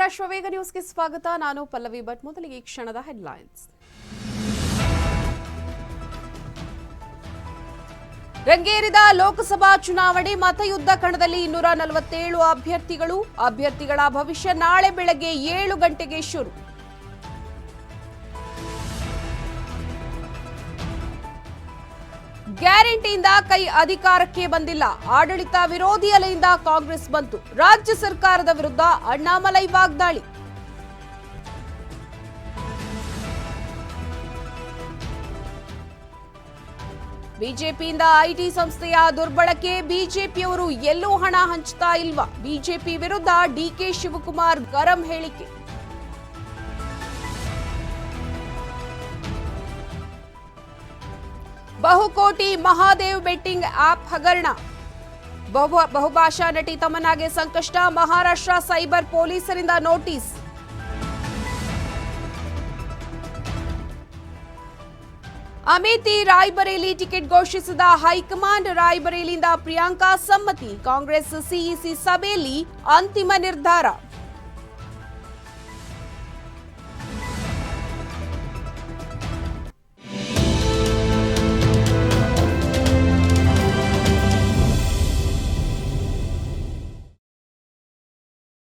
ಅಶ್ವವೇಗ ನ್ಯೂಸ್ಗೆ ಸ್ವಾಗತ. ನಾನು ಪಲ್ಲವಿ ಭಟ್. ಮೊದಲಿಗೆ ಕ್ಷಣದ ಹೆಡ್ಲೈನ್ಸ್. ರಂಗೇರಿದ ಲೋಕಸಭಾ ಚುನಾವಣೆ ಮತಯುದ್ಧ ಕಣದಲ್ಲಿ 247 ಅಭ್ಯರ್ಥಿಗಳ ಭವಿಷ್ಯ ನಾಳೆ ಬೆಳಗ್ಗೆ 7 ಗಂಟೆಗೆ ಶುರು. ಗ್ಯಾರಂಟಿಯಿಂದ ಕೈ ಅಧಿಕಾರಕ್ಕೆ ಬಂದಿಲ್ಲ. ಆಡಳಿತ ವಿರೋಧಿ ಅಲೆಯಿಂದ ಕಾಂಗ್ರೆಸ್ ಬಂತು. ರಾಜ್ಯ ಸರ್ಕಾರದ ವಿರುದ್ಧ ಅಣ್ಣಾಮಲೈ ವಾಗ್ದಾಳಿ. ಬಿಜೆಪಿಯಿಂದ ಐಟಿ ಸಂಸ್ಥೆಯ ದುರ್ಬಳಕೆ. ಬಿಜೆಪಿಯವರು ಎಲ್ಲೂ ಹಣ ಹಂಚ್ತಾ ಇಲ್ವಾ? ಬಿಜೆಪಿ ವಿರುದ್ಧ ಡಿಕೆ ಶಿವಕುಮಾರ್ ಗರಂ ಹೇಳಿಕೆ. ಬಹುಕೋಟಿ ಮಹಾದೇವ್ ಬೆಟ್ಟಿಂಗ್ ಆಪ್ ಹಗರಣ. ಬಹುಭಾಷಾ ನಟಿ ತಮನ್ನಾಗೆ ಸಂಕಷ್ಟ. ಮಹಾರಾಷ್ಟ್ರ ಸೈಬರ್ ಪೊಲೀಸರಿಂದ ನೋಟಿಸ್. ಅಮೇಥಿ ರಾಯ್ಬರೇಲಿ ಟಿಕೆಟ್ ಘೋಷಿಸಿದ ಹೈಕಮಾಂಡ್. ರಾಯ್ಬರೇಲಿಯಿಂದ ಪ್ರಿಯಾಂಕಾ ಸಮ್ಮತಿ. ಕಾಂಗ್ರೆಸ್ ಸಿಇಸಿ ಸಭೆಯಲ್ಲಿ ಅಂತಿಮ ನಿರ್ಧಾರ.